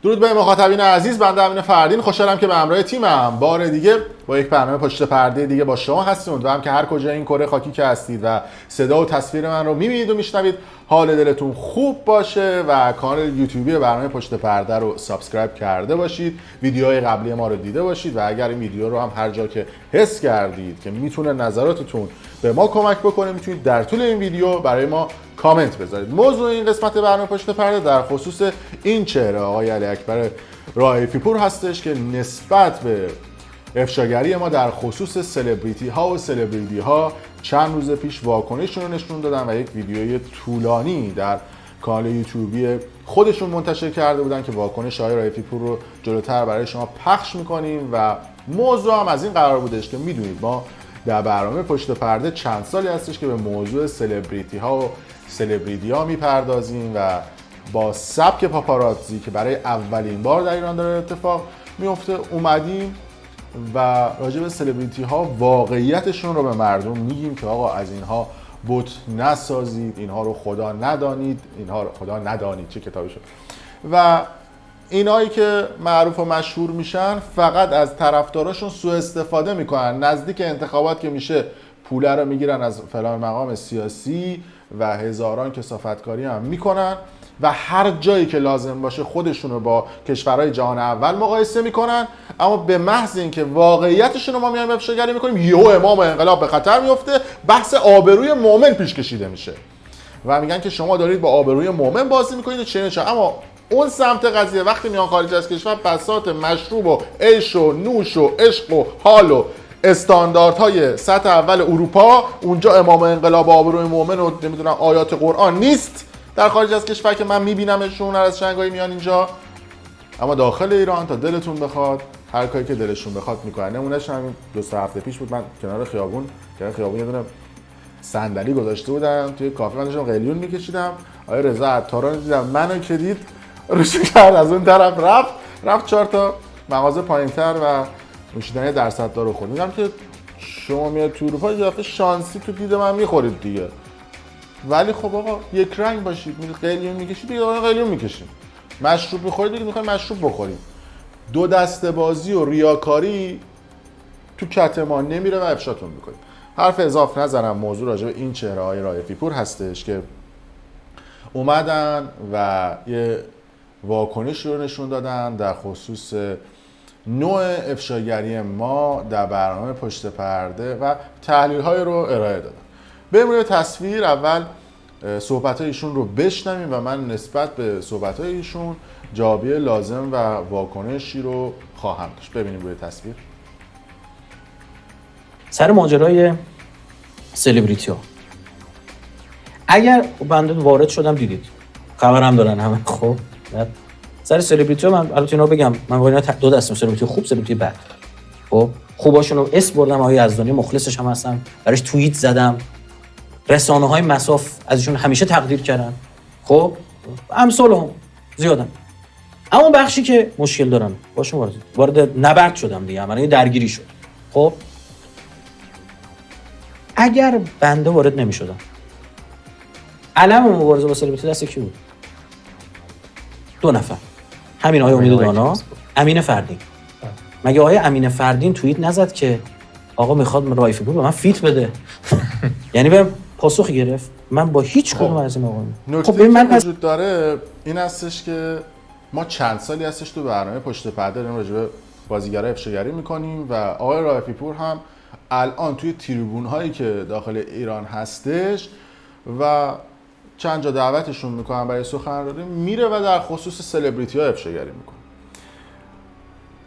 درود به مخاطبین عزیز، بنده امین فردین خوشحالم که به همراه تیمم بار دیگه با یک برنامه پشت پرده دیگه با شما هستیم. و که هر کجا این کره خاکی که هستید و صدا و تصویر من رو میبینید و میشنوید حال دلتون خوب باشه و کانال یوتیوبی برنامه پشت پرده رو سابسکرایب کرده باشید، ویدیوهای قبلی ما رو دیده باشید و اگر این ویدیو رو هم هر جا که حس کردید که میتونه نظراتتون به ما کمک بکنه میتونید در طول این ویدیو برای ما کامنت بذارید. موضوع این قسمت برنامه پشت پرده در خصوص این چهره آقای علی اکبر رائفی پور هستش که نسبت به افشاگری ما در خصوص سلبریتی ها و سلبریتی ها چند روز پیش واکنششون رو نشون دادن و یک ویدیوی طولانی در کانال یوتیوبی خودشون منتشر کرده بودن که واکنش آقای رائفی پور رو جلوتر برای شما پخش میکنیم. و موضوع هم از این قرار بودش که میدونید ما در برنامه پشت پرده چند سالی هستش که به موضوع سلبریتی ها و سلبریتی ها میپردازیم و با سبک پاپاراتزی که برای اولین بار در ایران داره اتفاق میفته اومدیم و راجع به سلبریتی ها واقعیتشون رو به مردم میگیم که آقا از اینها بت نسازید، اینها رو خدا ندانید، اینها رو خدا ندانید. چه کتابی شد. و اینایی که معروف و مشهور میشن فقط از طرفداراشون سوء استفاده میکنن، نزدیک انتخابات که میشه پوله رو میگیرن از فلان مقام سیاسی و هزاران کثافتکاری هم میکنن و هر جایی که لازم باشه خودشون رو با کشورهای جهان اول مقایسه میکنن، اما به محض اینکه واقعیتشون رو ما میایم افشاگری میکنیم یهو امام انقلاب به خطر میفته، بحث آبروی مؤمن پیش کشیده میشه و میگن که شما دارید با آبروی مؤمن بازی میکنید و چه. اما اون سمت قضیه وقتی میان خارج از کشور بساط مشروب و عیش و نوش و عشق و حال و استانداردهای سطح اول اروپا، اونجا امام انقلاب آبروی مؤمن و نمیدونم آیات قرآن نیست در خارج از کشور که من میبینمشون از شنگایی میان اینجا. اما داخل ایران تا دلتون بخواد هر کاری که دلشون بخواد میکنن. نمونهش همین 2 هفته پیش بود، من کنار خیابون یه دونه صندلی گذاشته بودم توی کافه، من داشتم قلیون میکشیدم، آقای رضا عطاران رو دیدم، منو که دید روش کرد از اون طرف رفت 4 تا مغازه پایینتر و نوشیدنی درصد دار رو خورد. میگم که شما میاد تو اروپا یه دفعه شانسی تو دید من میخورید دیگه، ولی خب آقا یک رنگ باشید، قلیون میکشید دیگه آقا قلیون میکشید، مشروب میخورید دیگه میخواید مشروب بخورید. دو دسته بازی و ریاکاری تو کتمان نمیره و افشاتون میکنه. حرف اضافه نزنم، موضوع راجع به این چهره های رائفی پور هستش که اومدن و یه واکنش رو نشون دادن در خصوص نوع افشاگری ما در برنامه پشت پرده و تحلیل های رو ارائه دادن. بریم روی تصویر اول صحبت ایشون رو بشنویم و من نسبت به صحبت ایشون جوابی لازم و واکنشی رو خواهم داشت. ببینیم روی تصویر. سر ماجرای سلبریتی ها اگر بنده وارد شدم دیدید خبرم دارن همه. خب سر سلبریتی ها من البته اینا بگم، من با اینا 2 دستم، سلبریتی خوب سلبریتی بد. خب خوباشون رو اسم بردم، آقای یزدانی مخلصش هم هستم، براش توییت زدم، رسانه‌های مصاف ازشون همیشه تقدیر کردن. خب امثال هم زیادن، اما بخشی که مشکل دارن باشون وارد نبرد شدم دیگه، عملاً درگیری شد. خب اگر بنده وارد نمی‌شدم، علم مبارزه با سلبریتی دست کی بود؟ 2 نفر، همین آقای امید دانا، امین فردین. مگه آقای امین فردین توییت نزد که آقا میخواد رائفی پور به من فیت بده؟ یعنی به پاسخی گرفت؟ من با هیچ کدوم از این آقایون. نکته که وجود داره این هستش که ما چند سالی هستش تو برنامه پشت پرده داریم راجع به بازیگرای افشاگری میکنیم و آقای رائفی پور هم الان توی تریبون هایی که داخل ایران هستش و چند جا دعوتشون میکنن برای سخنرانی، میره و در خصوص سلبریتی ها افشاگری میکنه.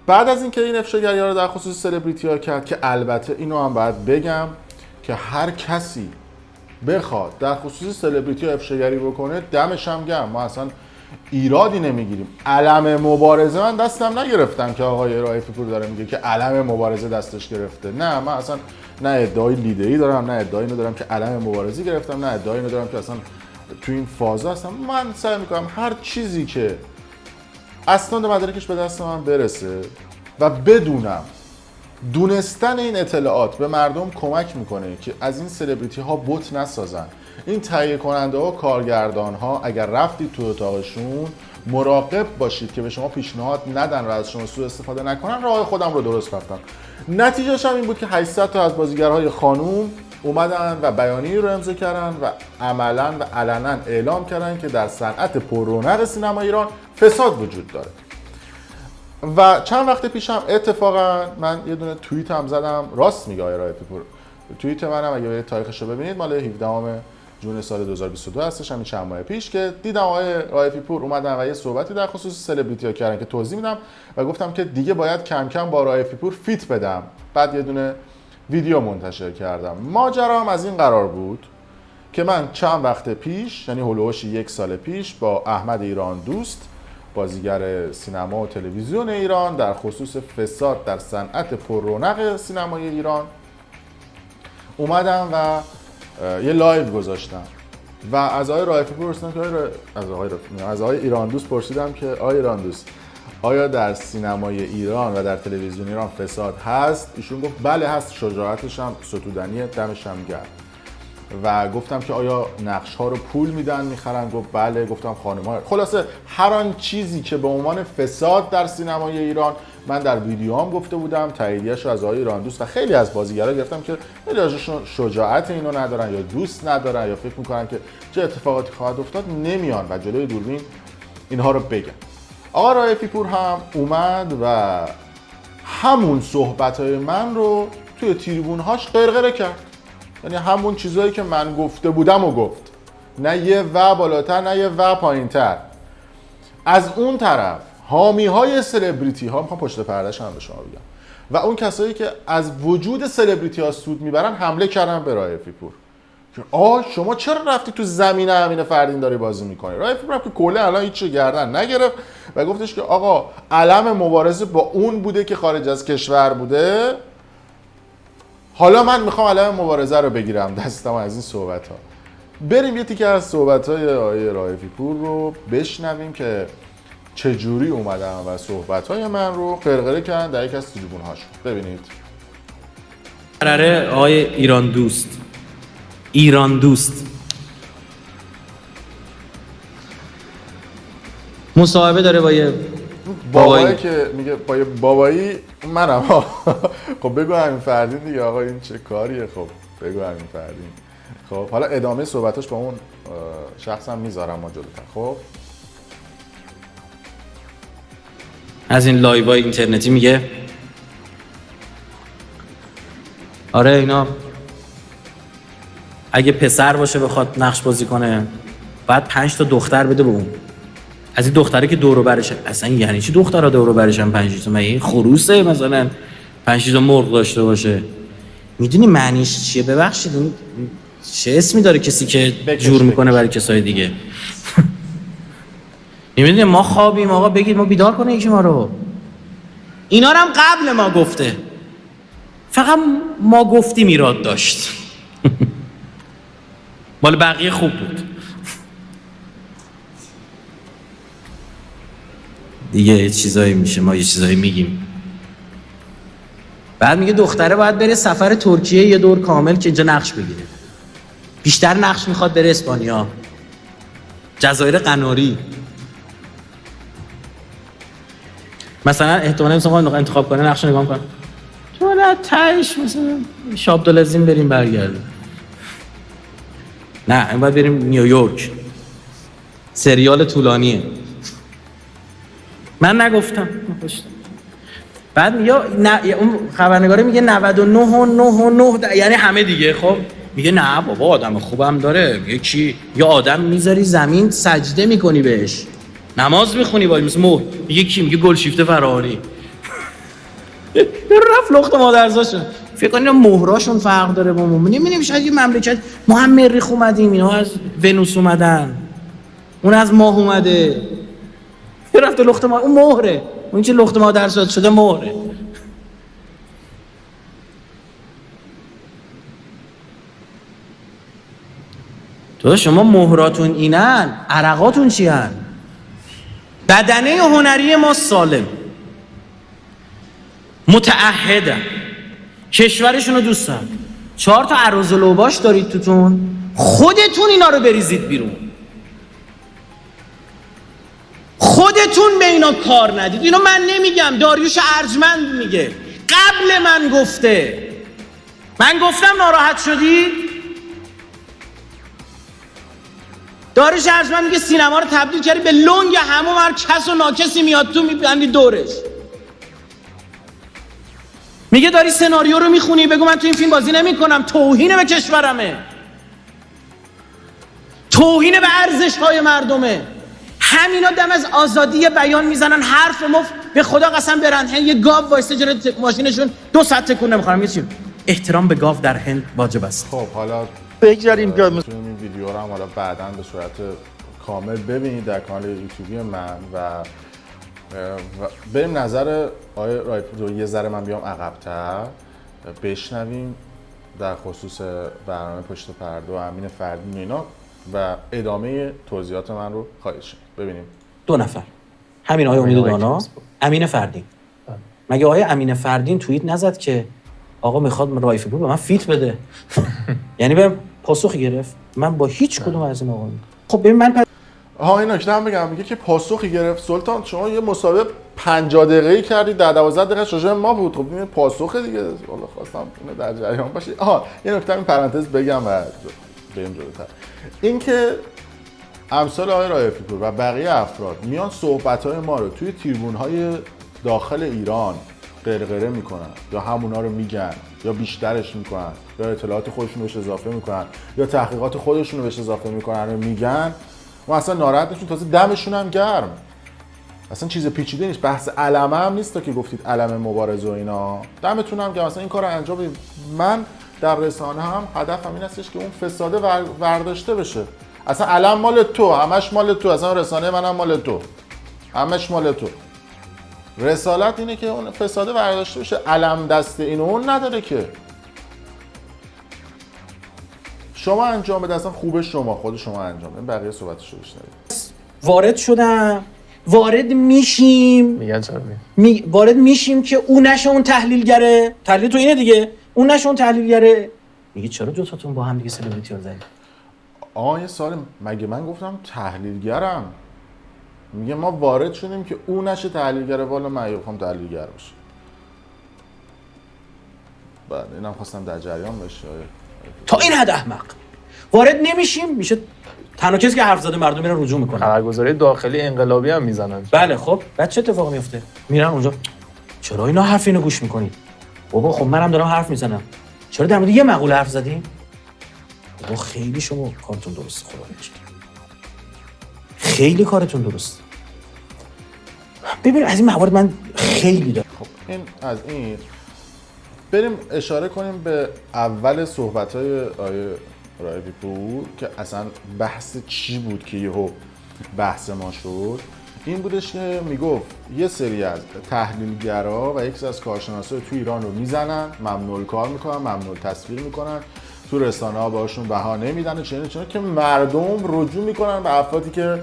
بعد از اینکه این افشاگری ها رو در خصوص سلبریتی ها کرد که البته اینو هم باید بگم که هر کسی بخواد در خصوص سلبریتی ها افشاگری بکنه دمش هم گرم، ما اصلا ایرادی نمیگیریم. علم مبارزه من دستم نگرفتم که آقای رائفی پور داره میگه که علم مبارزه دستش گرفته. نه، من اصلا نه ادعای لیدری دارم، نه ادعایی دارم که علم مبارزی گرفتم، نه ادعایی دارم که اصلا تو این فازا هستم. من سعی میکنم هر چیزی که اسناد مدارکش به دست من برسه و بدونم دونستن این اطلاعات به مردم کمک میکنه که از این سلبریتی ها بت نسازن. این تهیه کننده ها و کارگردان ها اگر رفتید تو اتاقشون مراقب باشید که به شما پیشنهاد ندن و از شما سوء استفاده نکنن، راه خودم رو درست رفتم. نتیجهش هم این بود که 800 تا از بازیگرهای خانوم اومدن و بیانیه‌ای رو امضا کردن و عملاً و علنا اعلام کردن که در صنعت پررونق سینما ایران فساد وجود داره. و چند وقت پیشم اتفاقا من یه دونه توییت هم زدم، راست میگه آقای رائفی پور، توییت منم اگه برید تاریخش رو ببینید مال 17 جون سال 2022 هستش، همین چند ماه پیش که دیدم آقای رائفی پور اومدن و یه صحبتی در خصوص سلبریتی‌ها کردن که توضیح میدم و گفتم که دیگه باید کم کم با رائفی پور فیت بدم. بعد یه دونه ویدیو منتشر کردم. ماجرام از این قرار بود که من چند وقت پیش، یعنی هولوش 1 سال پیش، با احمد ایران دوست، بازیگر سینما و تلویزیون ایران، در خصوص فساد در صنعت پررونق سینمای ایران اومدم و یه لایو گذاشتم و از آقای رائفی پور پرسیدم که از آقای ایران دوست پرسیدم که آقای ایران دوست، آیا در سینمای ایران و در تلویزیون ایران فساد هست؟ ایشون گفت بله هست، شجاعتش هم ستودنیه، دمش هم گرم. و گفتم که آیا نقش ها رو پول میدن میخرن؟ گفت بله. گفتم خانم ها، خلاصه هر آن چیزی که به عنوان فساد در سینمای ایران من در ویدیوام گفته بودم، تاییدیه‌اش رو از آقای ایران دوست و خیلی از بازیگرا گرفتم که خیلی ازشون شجاعت اینو ندارن یا دوست ندارن یا فکر میکنن که چه اتفاقاتی خواهد افتاد، نمیان و جلوی دوربین اینها رو بگن. آقا رائفی پور هم اومد و همون صحبت‌های من رو توی تریبون‌هاش غرغره کرد. یعنی همون چیزایی که من گفته بودم و گفت، نه یه و بالاتر نه یه و پایین‌تر. از اون طرف حامی‌های سلبریتی ها، میخوام پشت پرده‌ش هم به شما بگم، و اون کسایی که از وجود سلبریتی ها سود میبرن حمله کردن به رائفی پور که شما چرا رفتی تو زمین امین فردین داری بازی میکنی؟ رائفی پور که کلا الان هیچ گردن نگرفت و گفتش که آقا علم مبارزه با اون بوده که خارج از کشور بوده، حالا من میخوام علم مبارزه رو بگیرم دستم از این صحبت ها. بریم یه تیکه از صحبت های آقای رائفی پور رو بشنویم که چجوری اومدن و صحبت های من رو غرغره کردن در یک از تریبون هاش. ببینید. قراره آقای ایران دوست مصاحبه داره با یه بابایی که میگه با یه بابایی منم. خب بگو همین فردین دیگه آقا، این چه کاریه؟ خب بگو همین فردین. خب حالا ادامه صحبتاش با اون شخص هم میذارم ما جلوتر. خب از این لایوهای اینترنتی میگه آره اینا اگه پسر باشه بخواد نقش بازی کنه بعد 5 تا دختر بده به اون. از این دختره که دور و برشن، اصلا یعنی چی دخترها دور و برشن 5 تا؟ مگه خروسه مثلا 5 تا مرغ داشته باشه؟ میدونی معنیش چیه؟ ببخشید این چه اسمی داره کسی که جور میکنه برای کسای دیگه؟ میدونی ما خوابیم آقا، بگید ما بیدار کنه یکی ما رو. اینا رو هم قبل ما گفته، فقط ما گفتیم ایراد داشت. مال بقیه خوب بود دیگه. یه چیزایی میشه، ما یه چیزایی میگیم. بعد میگه دختره باید بره سفر ترکیه یه دور کامل که اینجا نقش بگیره. بیشتر نقش میخواد بره اسپانیا، جزایر قناری. مثلا احتمالاً مثلا انتخاب کنه نقش نگاه کنه تو نه تایش مثلا شابدالعظیم بریم برگردیم. نه این باید بریم نیویورک، سریال طولانیه. من نگفتم. بعد میگه اون خبرنگاره میگه 99.9 یعنی همه دیگه. خب میگه نه بابا آدم خوبم داره. میگه کی؟ یه آدم میذاری زمین سجده میکنی بهش، نماز میخونی وای مثل مهر. میگه کی؟ میگه گلشیفته فراهانی. رفت لخت مادرزاشون. فکر کنین مهراشون فرق داره با ما. نمی‌بینیم شاید یه مملکت ما هم مریخ اومدیم، اینا از ونوس اومدن، اون از ماه اومده. رفت لخت ما اون مهره، اون که لخت مادرزاد شده مهره. تو شما مهراتون اینن، عرقاتون چی هن؟ بدنه هنری ما سالم، متعهدن، کشورشون رو دوست دارن. 4 تا عروض و لوباش دارید توتون، خودتون اینا رو بریزید بیرون. خودتون به اینا کار ندید. اینو من نمیگم، داریوش ارجمند میگه، قبل من گفته. من گفتم ناراحت شدید؟ داریوش ارجمند میگه سینما رو تبدیل کردی به لنگ هموم، هر کس و ناکسی میاد تو میبندی دورش. میگه داری سناریو رو میخونی، بگو من تو این فیلم بازی نمیکنم. توهین به کشورمه، توهین به ارزش‌های مردمه. همینا دم از آزادی بیان میزنن، حرف مفت. به خدا قسم برن یه گاو وایسته جلوی ماشینشون 2 ساعت تکون نمیخورن. میگه احترام به گاو در هند واجب است. خب حالا بگذاریم که این ویدیو رو هم حالا بعداً به صورت کامل ببینید در کانال یوتیوبی من و بریم نظر آقای رایفپور رو یه ذره من بیام عقب‌تر بشنویم در خصوص برنامه پشت پرده و امین فردین و اینا و ادامه توضیحات من رو خواهش ببینیم. 2 نفر، همین آقای امید دانا، امین فردین. مگه آقای امین فردین توییت نزد که آقا میخواد رایفپور به من فیت بده؟ یعنی به پاسخی گرفت؟ من با هیچ کدوم از این آقایون. خب ببین من این نکته هم بگم، میگه که پاسخی گرفت. سلطان شما یه مسابقه 50 دقیقه‌ای کردید، در 12 دقیقه شجاع ما بود. خب این پاسخ دیگه. والا خواستم اینو در جریان باشید. یه نکته این پرانتز بگم و بریم جلوتر. اینکه امثال آقای رایفپور و بقیه افراد میان صحبت‌های ما رو توی تریبون‌های داخل ایران غرغره میکنن یا همونا رو میگن یا بیشترش میکنن یا اطلاعات خودشون رو بهش اضافه میکنن یا تحقیقات خودشون رو بهش اضافه میکنن و میگن، ما اصلا ناراحت نشون، تازه دمشون هم گرم. اصلا چیز پیچیده نیست، بحث علمه هم نیست تا که گفتید علم مبارزه و اینا. دمتون هم گرم، اصلا این کارو انجام بدید. من در رسانه هم هدفم این هستش که اون فساده ورداشته بشه. اصلا علم مال تو، همش مال تو، اصلا رسانه منم مال تو، همش مال تو. رسالت اینه که اون فساده برداشته بشه. علم دست این و اون نداره که شما انجام بده، اصلا خوبه شما خود شما انجام بده، بقیه صحبتشو بشنوید. وارد شدم، وارد میشیم، میگن چرا وارد میشیم که اون نشه اون تحلیلگره. تحلیل تو اینه دیگه، اون نشه اون تحلیلگره. میگه چرا دوتاتون با هم دیگه سلبریتی رو زدید؟ یه سال مگه من گفتم تحلیلگرم؟ میگه ما وارد شدیم که اون نشه تحلیلگره. والا من بخوام تحلیلگر باشه. بعد اینم خواستم در جریان باشه. تا این حد احمق وارد نمیشیم، میشه تنها کسی که حرف زده مردم میرن رجوع میکنن. خبرگزاری داخلی انقلابی هم میزنن. بله خب بعد چه اتفاقی میفته؟ میرن اونجا چرا اینا حرف اینو گوش میکنید؟ بابا خب منم دارم حرف میزنم، چرا در مورد یه مقوله حرف زدیم؟ بابا خیلی شما کارتون درسته، خدا نکنه خیلی کارتون درسته. ببین از این موارد من خیلی دارم. خب این از این بریم اشاره کنیم به اول صحبت‌های آقای رایفپور که اصلا بحث چی بود که یهو بحث ما شد. این بودش که میگفت یه سری از تحلیلگرا و یکی از کارشناسای تو ایران رو میزنن، ممنوع کار میکنن، ممنوع تصویر میکنن، تو رسانه ها باشون بها نمیدن و چنین که مردم رجوع میکنن به افرادی که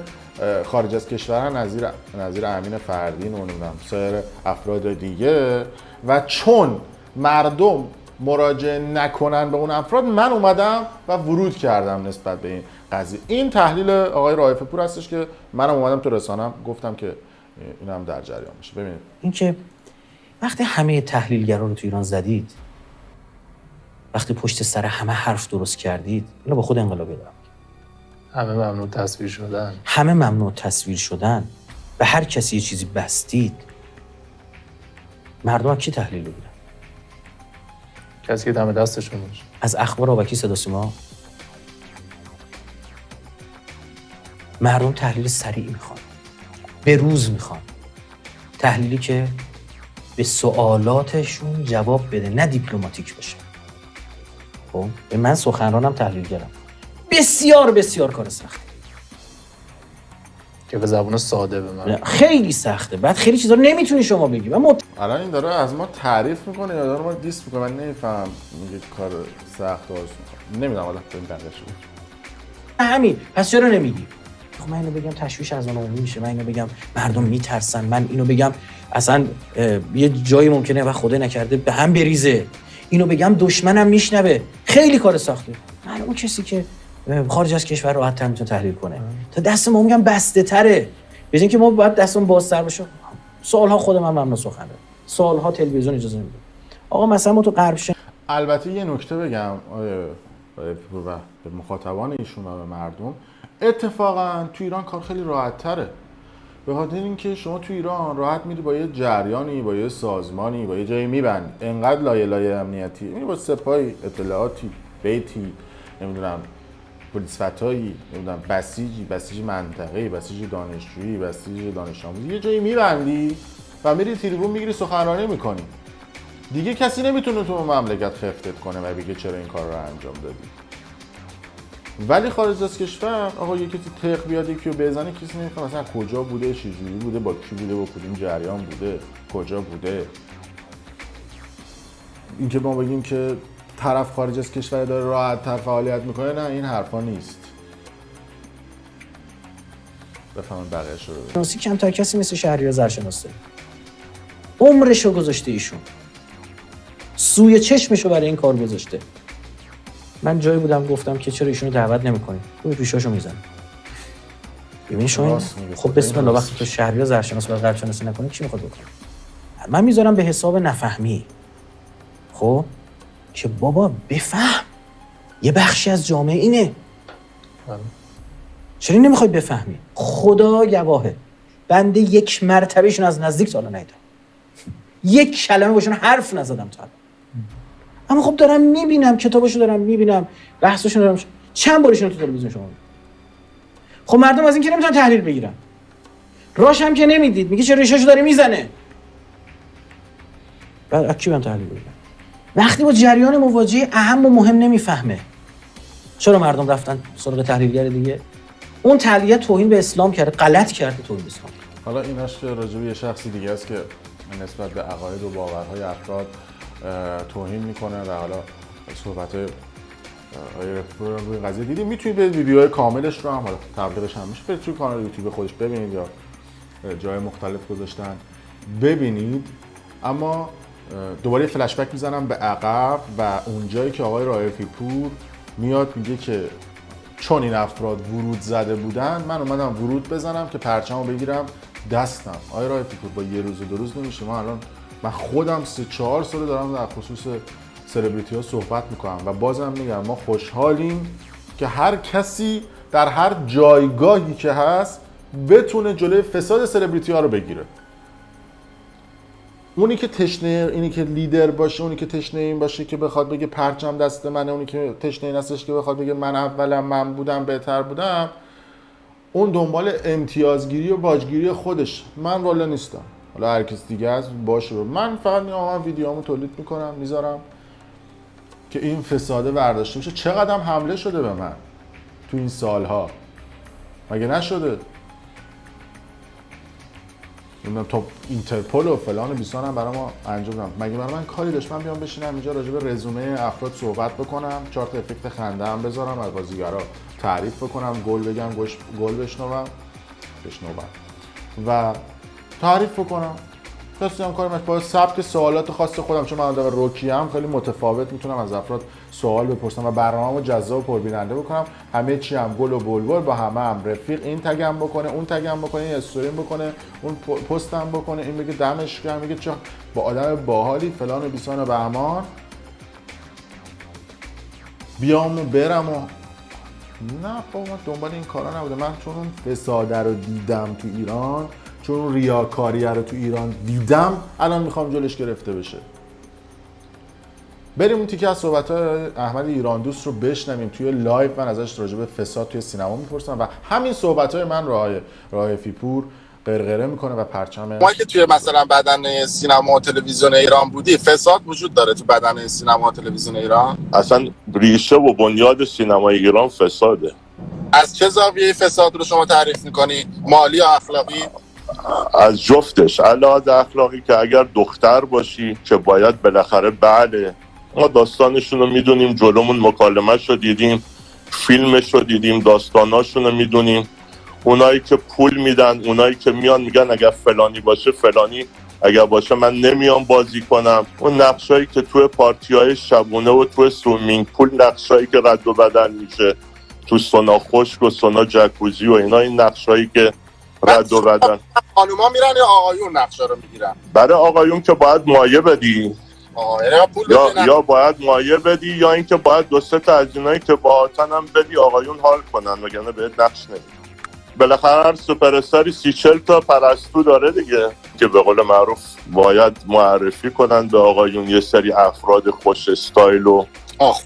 خارج از کشورن، نظیر امین فردین و نمیدونم سایر افراد دیگه. و چون مردم مراجعه نکنن به اون افراد، من اومدم و ورود کردم نسبت به این قضیه. این تحلیل آقای رایفپور هستش که منم اومدم تو رسانه‌ام گفتم که اینم در جریان باشه. ببینید این که وقتی همه تحلیلگرا رو تو ایران زدید، وقتی پشت سر همه حرف درست کردید، اینو با خود انقلابی دارم، همه ممنوع تصویر شدن، همه ممنوع تصویر شدن، به هر کسی یه چیزی بستید، مردم کی تحلیل رو بودن؟ کسی که دم دستشون باشه. از اخبار آبکی صدا سیما مردم تحلیل سریع میخوان، به روز میخوان، تحلیلی که به سوالاتشون جواب بده، نه دیپلماتیک باشه. خب من سخنرانم تحلیلگرم، بسیار بسیار کار سخته که به زبان ساده به من خیلی سخته. بعد خیلی چیزا رو نمیتونی شما بگی. الان این داره از ما تعریف میکنه یا داره ما دیس میکنه؟ من نمیفهم. میگه کار سخت آرزو میکنه، نمیدونم. حالا بریم بقیه‌اش همین. پس چرا نمیگی؟ خب من اینو بگم تشویش از آن عمومی میشه، من اینو بگم مردم میترسن، من اینو بگم اصلا یه جایی ممکنه و خدا نکرده به هم بریزه، اینو بگم دشمنم میشنوه. خیلی کار سخته. من اون کسی که خارج از کشور راحت تر میتونه تحلیل کنه، تا دست ما میگم بسته تره. به اینکه ما باید دستمون بازتر بشه. سالها خود من ممنون سخن دادم، سالها تلویزیون اجازه نمیده. آقا مثلا ما تو غرب البته یه نکته بگم به مخاطبان ایشون و به مردم، اتفاقا تو ایران کار خیلی راحت تره، به خاطر اینکه شما تو ایران راحت میری با یه جریانی، با یه سازمانی، با یه جایی میبندی، انقدر لایه امنیتی، یعنی با سپاهی، اطلاعاتی، بیتی، نمیدونم پلیس فتایی، نمیدونم بسیج منطقه‌ای، بسیج دانشجویی، بسیج دانش آموزی، یه جایی میبندی و میری تریبون میگیری سخنرانی میکنی. دیگه کسی نمیتونه تو مملکت خفتت کنه و بگه چرا این کار رو انجام دادی. ولی خارج از کشور آقا یکی کسی تق بیاد یکی رو بزنه، کسی نمیفهمه مثلا کجا بوده، چجوری بوده، با کی بوده، با کدوم جریان بوده، کجا بوده. اینکه ما بگیم که طرف خارج از کشور داره راحت تر فعالیت میکنه، نه این حرفا نیست. بفهمن بقیه‌اش رو ببین. شناسی کمتر کسی مثل شهریار زرشناس داره. عمرشو گذاشته ایشون، سوی چشمشو برای این کار گذاشته. من جایی بودم گفتم که چرا ایشونو دعوت نمی‌کنید؟ تو پیشاشو میزنه. ببین شما خب بسم الله، وقتی تو شهریار زرشناس و غرب شناسی نکنی چی میخواد بکنه؟ من میذارم به حساب نفهمی. خب که بابا بفهم، یه بخشی از جامعه اینه. چرا نمیخوای بفهمی؟ خدا گواهه بنده یک مرتبهشون از نزدیک تا الان ندیدم، یک کلمه باشون حرف نزدم تا الان. اما خب دارم میبینم، کتاباشو دارم میبینم، بحثاشو دارم، چند بارشون تو تلویزیون شما میبینم. خب مردم از این که نمیتونن تحلیل بگیرن، راش هم که نمیدید، میگه چرا ریشاشو داره میزنه. بعد اکی من تحلیل بگیرن وقتی با جریان مواجهه اهم و مهم نمیفهمه. چرا مردم رفتن سراغ تحلیلگر دیگه؟ اون تحلیل توهین به اسلام کرده، غلط کرده توهین به اسلام. حالا ایناش که راجع به یه شخصی دیگه است که نسبت به عقاید و باورهای افراد توهین میکنه و حالا صحبت‌های روی قضیه دیدیم. میتونید به ویدیوهای کاملش رو هم حالا تبلیغش هم میشه برید توی کانال یوتیوب خودش ببینید یا جای مختلف گذاشتن ببینید. اما دوباره فلش بک میزنم به عقب و اون جایی که آقای رائفی پور میاد میگه که چون این افراد ورود زده بودن من اومدم ورود بزنم که پرچمو بگیرم دستم. آقای رائفی پور با یه روز و دو روز نمیشه. من خودم 3-4 سال دارم در خصوص سلبریتی ها صحبت میکنم و بازم میگم ما خوشحالیم که هر کسی در هر جایگاهی که هست بتونه جلوی فساد سلبریتی ها رو بگیره. اونی که تشنه اینی که لیدر باشه، اونی که تشنه این باشه که بخواد بگه پرچم دست منه، اونی که تشنه این هستش که بخواد بگه من اولم، من بودم، بهتر بودم، اون دنبال امتیازگیری و باجگیری خودش. من والا نیستم، حالا هر کس دیگه از باشه. من فقط میام ویدیوامو تولید میکنم میذارم که این فساده برداشته میشه. چقدر حمله شده به من تو این سالها، مگه نشده؟ تا اینترپل و فلان و بیسان هم برای ما انجام دادم. مگه برای من کاری داشت من بیام بشینم اینجا راجع به رزومه افراد صحبت بکنم، 4 تا افکت خنده هم بذارم، از بازیگرا تعریف بکنم، گل بگم، گل بشنوم و تعریف بکنم؟ کسی هم کارم با سبک سوالات خاص خودم، چون من آدم روکی ام خیلی متفاوت میتونم از افراد سوال بپرسم و برنامه‌مو جذاب و پربیننده بکنم. همه چی هم گل و بلبل، با همه هم رفیق، این تگم بکنه، اون تگم بکنه، این استوریم بکنه، اون پستم بکنه، این بگه دمش گرم، میگه چه با آدم باحالی فلان و بیسان و بهمان، بیام و برم و نه بابا من دنبال این کارا نبوده. من چون اون فساده رو دیدم تو ایران، چون اون ریاکاریه رو تو ایران دیدم، الان میخوام جلوش گرفته بشه. بریم اون تیکه از صحبت‌های احمد ایران دوست رو بشنویم. توی لایو من ازش راجع به فساد توی سینما میپرسم و همین صحبت‌های من رائفی پور قرقره میکنه و پرچم. ما که توی مثلا بدن سینما و تلویزیون ایران بودی، فساد وجود داره تو بدن سینما و تلویزیون ایران؟ اصلا ریشه و بنیاد سینمای ایران فساده. از چه زاویه فساد رو شما تعریف میکنی؟ مالی یا اخلاقی؟ از جفتش. علاوه اخلاقی که اگر دختر باشی که باید بالاخره، بله ما داستانشون رو میدونیم، جلومون مکالمه‌شو دیدیم، فیلمشو دیدیم، داستاناشون رو میدونیم. اونایی که پول میدن، اونایی که میان میگن اگر فلانی باشه فلانی، اگر باشه من نمیام بازی کنم. اون نقشایی که توی پارتی‌های شبونه و توی سویمینگ پول، نقشایی که رد و بدل میشه تو سونا خشک و سونا جکوزی و اینا، این نقشایی که رد و بدن. خانوما میرن یا آقایون نقشه رو میگیرن؟ برای آقایون که باید مایه بدی یعنی پول یا باید مایه بدی یا اینکه باید 2-3 تا از اینایی که باهاتن هم بدی آقایون حال کنن، وگرنه بهت نقش نمیدن. بالاخره هر سوپر استاری 30-40 تا پرستو داره دیگه که به قول معروف باید معرفی کنن به آقایون یه سری افراد خوش استایل و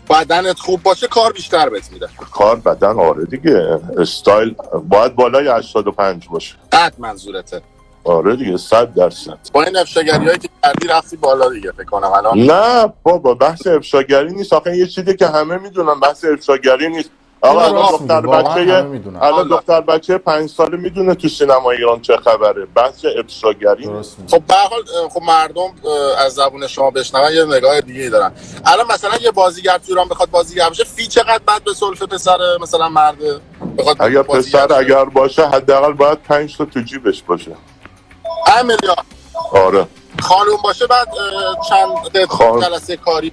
بدنت خوب باشه کار بیشتر بهت میده. کار بدن آره دیگه، استایل باید بالای 85 باشه. قد منظورته؟ آره دیگه 100%. با این افشاگریایی که کردی رفتی بالا دیگه فکر کنم الان. نه بابا بحث افشاگری نیست، آخه یه چیزی که همه میدونن بحث افشاگری نیست. آقا الان دختر بچه 5 ساله میدونه تو سینما ایران چه خبره، بحث افشاگری نیست. خب به هر حال خب مردم از زبون شما بشنون یه نگاه دیگه ای دارن. الان مثلا یه بازیگر تو ایران بخواد بازیگر بشه فی چقدر بعد به سلف پسر مثلا مرده بخواد اگر پسر اگر باشه حداقل باید 5 تا تو جیبش باشه. 5 میلیارد. آره. خانوم باشه بعد چند جلسه کاری؟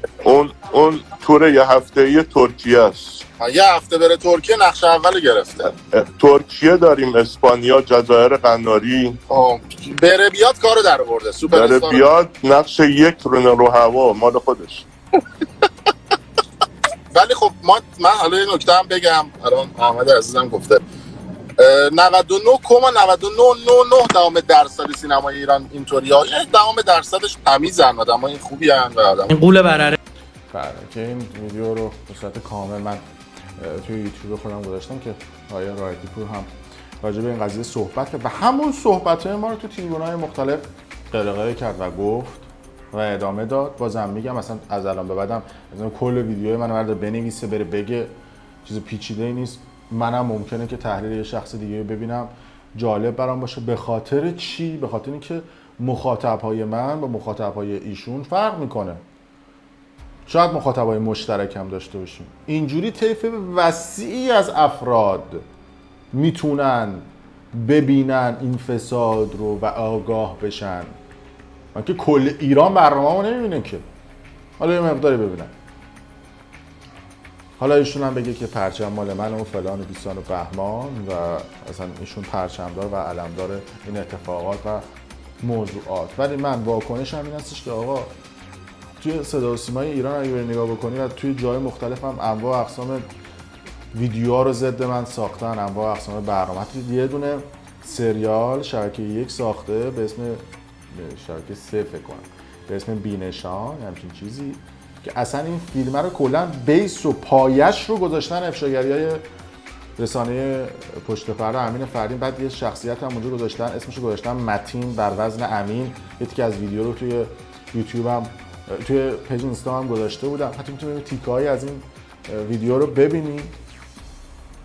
اون تور یه هفته‌ای ترکیه است. یه هفته بره ترکیه نقش اول گرفته. ترکیه داریم، اسپانیا، جزایر قناری. بره بیاد کارو در آورده. سوپر بره بیاد نقش یک رو هوا مال خودش. ولی خب من حالا یه نکته هم بگم، الان احمد عزیزم گفته 99,9999% سینمای ایران اینطوریه، یه 10% تمیزن، آدمای خوبی ان و آدم این قوله برره. که این ویدیو رو به صورت کامل من توی یوتیوب خودم گذاشتم که آیا رایتی پور هم راجع به این قضیه صحبت کرد و همون صحبت‌های ما رو تو تریبون‌های مختلف قلقله کرد و گفت و ادامه داد. بازم میگم مثلا از الان به بعدم مثلا کل ویدیوهای منو برد بنویسه بره بگه، چیز پیچیده‌ای نیست. منم ممکنه که تحلیل یه شخص دیگه رو ببینم جالب برام باشه. به خاطر چی؟ به خاطر اینکه مخاطب‌های من با مخاطب‌های ایشون فرق میکنه. شاید مخاطبای مشترک هم داشته باشیم. اینجوری طیف وسیعی از افراد میتونن ببینن این فساد رو و آگاه بشن. من که کل ایران برنامه‌مو نمیبینه که. حالا یه مقداری ببینن. حالا ایشون هم بگه که پرچم مال من و فلان و بیسان و بهمان و اصلا ایشون پرچمدار و علمدار این اتفاقات و موضوعات. ولی من واکنشم این هستش که آقا توی صدا و سیمای ایران اگه بری نگاه بکنی و توی جای مختلف هم انواع اقسام ویدیوها رو ضد من ساختن، انواع اقسام برنامه. یه دونه سریال شبکه 1 ساخته به اسم شبکه 3 فکر کنم به اسم بینشان، همچین چیزی، که اصلا این فیلم رو کلا بیس و پایش رو گذاشتن افشاگری‌های رسانه پشت پرده امین فردین. بعد یه شخصیت هم اونجا گذاشتن، اسمش رو گذاشتن متین بر وزن امین. یکی از ویدیو رو توی یوتیوب هم توی پیج اینستا هم گذاشته بودم. حتی میتونید تیکه‌ای از این ویدیو رو ببینید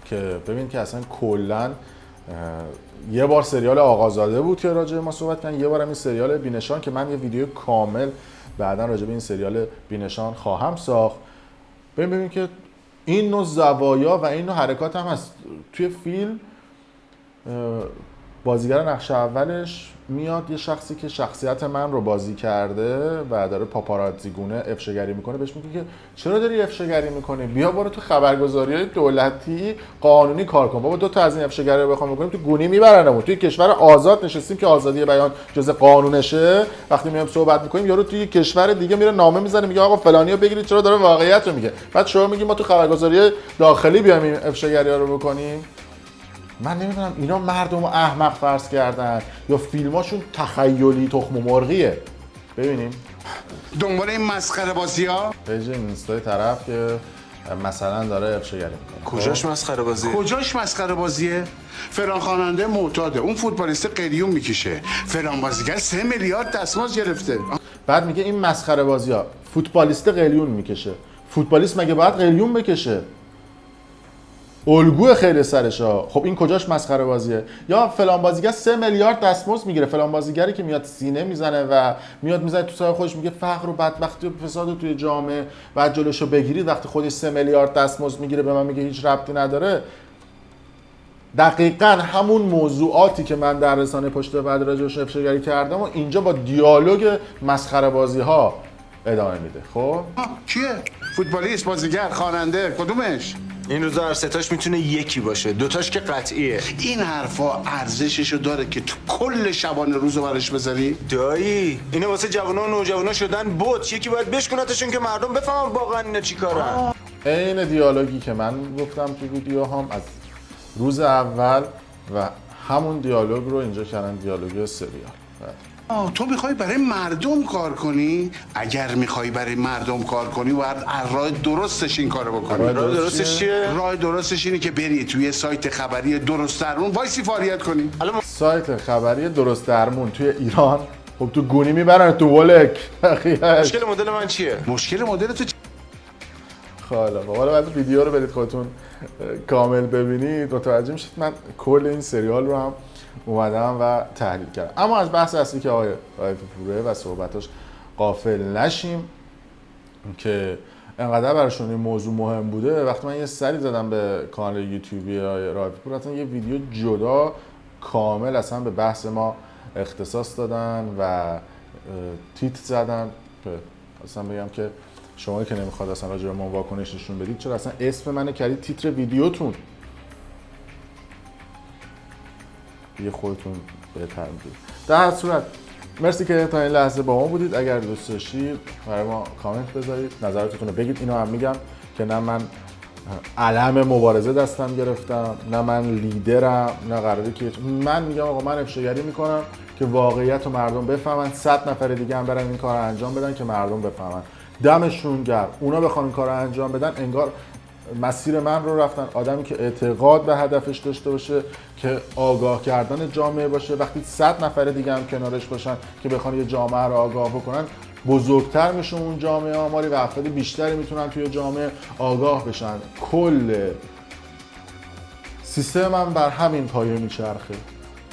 که ببینید که اصلا کلا یه بار سریال آقازاده بود که راجع به ما صحبت کردن، یه بارم این سریال بینشان که من یه ویدیو کامل بعداً راجع به این سریال بینشان خواهم ساخت. ببینید که این نوع زوایا و این نوع حرکات هم هست توی فیلم. بازیگر نقش اولش میاد یه شخصی که شخصیت من رو بازی کرده و داره پاپاراتزی گونه افشاگری میکنه، بهش میگه که چرا داری افشاگری میکنی؟ بیا برو تو خبرگزاری‌های دولتی قانونی کار کن. بابا 2 تا از این افشاگری رو بخوام بکنیم تو گونی میبرنمون. توی کشور آزاد نشستیم که آزادی بیان جزء قانونشه. وقتی میایم صحبت میکنیم یارو توی کشور دیگه میره نامه میزنه میگه آقا فلانیو بگیرید، چرا داره واقعیت رو میگه. بعد شما میگی ما تو خبرگزاری داخلی بیایم این افشاگری‌ها رو بکنیم. من نمیدونم اینا مردم رو احمق فرض کردن یا فیلماشون تخیلی تخم مرغیه. ببینیم دنبال این مسخره بازی‌ها پیج اینستای طرف که مثلا داره افشاگری میکنه. کجاش مسخره بازیه؟ کجاش مسخره بازیه؟ فلان خواننده معتاده، اون فوتبالیست قلیون میکشه، فلان بازیگر 3 میلیارد دستمزد گرفته. بعد میگه این مسخره بازی‌ها. فوتبالیست قلیون میکشه. فوتبالیست مگه باید قلیون بکشه؟ الگوی خیلی سرشا. خب این کجاش مسخره بازیه؟ یا فلان بازیگر 3 میلیارد دستمزد میگیره. فلان بازیگری که میاد سینه میزنه و میاد میزنه تو سر خودش میگه فقر و بدبختی و فساد توی جامعه و جلوشو بگیرید، وقتی خودش 3 میلیارد دستمزد میگیره به من میگه هیچ ربطی نداره. دقیقاً همون موضوعاتی که من در رسانه پشت پرده راجعش افشاگری کردم و اینجا با دیالوگ مسخره بازی‌ها ادامه میده. خب کیه؟ فوتبالیست، بازیگر، خواننده، کدومش؟ این روزا هر ستاش میتونه یکی باشه، دوتاش که قطعیه. این حرفا ارزششو داره که تو کل شبانه روزو برش بذاری؟ دایی اینا واسه جوانا و نوجوانا شدن بوت، یکی باید بشکنتشون که مردم بفهمن واقعا اینا چیکارن. این دیالوگی که من گفتم تو ویدیو هم از روز اول و همون دیالوگ رو اینجا کردن، دیالوگ سریال. تو میخوای برای مردم کار کنی؟ اگر میخوای برای مردم کار کنی باید راه درستش این کارو بکنی. راه راه درستش چیه؟ راه درستش اینه که بری توی سایت خبری درست درمون وایسی فعالیت کنی. سایت خبری درست درمون توی ایران خب تو گونی میبرن تو ولک. مشکل مدل من چیه؟ مشکل مدل تو حالا بعد ویدیو رو برید خودتون کامل ببینید متوجه میشید من کل این سریال رو هم اومدم و تحلیل کردم. اما از بحث اصلی که آقای پوره و صحبتاش غافل نشیم که انقدر براشون این موضوع مهم بوده. وقتی من یه سری زدم به کانال یوتیوبی رایف پور، اصلا یه ویدیو جدا کامل اصلا به بحث ما اختصاص دادن و تیتر زدن. اصلا بگم که شما که نمیخواد اصلا راجع به ما واکنش نشون بدید، چرا اصلا اسم منو کردید تیتر ویدیوتون؟ یه خودتون بهتر میدید. در هر صورت مرسی که تا این لحظه با ما بودید. اگر دوست داشتید برای ما کامنت بذارید، نظراتتون رو بگید. اینو هم میگم که نه من علم مبارزه دستم گرفتم، نه من لیدرم، نه قراره که من میگم آقا من افشاگری میکنم که واقعیت رو مردم بفهمن، 100 نفر دیگه هم برن این کار رو انجام بدن که مردم بفهمن. دمشون گرم. اونا بخوان این کار رو انجام بدن انگار مسیر من رو رفتن. آدمی که اعتقاد به هدفش داشته باشه، که آگاه کردن جامعه باشه، وقتی 100 نفر دیگه هم کنارش باشن که بخوان یه جامعه رو آگاه بکنن، بزرگتر میشه اون جامعه آماری و افراد بیشتری میتونن توی جامعه آگاه بشن. کل سیستم هم بر همین پایه میچرخه،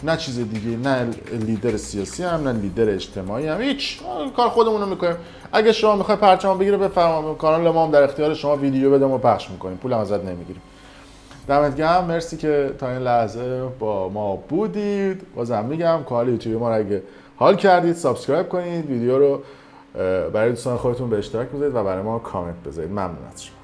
نه چیز دیگه، نه لیدر سیاسی هم، نه لیدر اجتماعی هم، هیچ. کار خودمون رو میکنیم. اگه شما میخوای پرچم بگیره بفرمایید، کانال ما هم در اختیار شما ویدیو بده ما پخش میکنیم، پول هم ازت نمیگیریم. دمت گرم. مرسی که تا این لحظه با ما بودید. بازم میگم کانال یوتیوب ما رو اگه حال کردید سابسکرایب کنید، ویدیو رو برای دوستان خودتون به اشتراک بذارید و برای ما کامنت بذارید. ممنون از شما.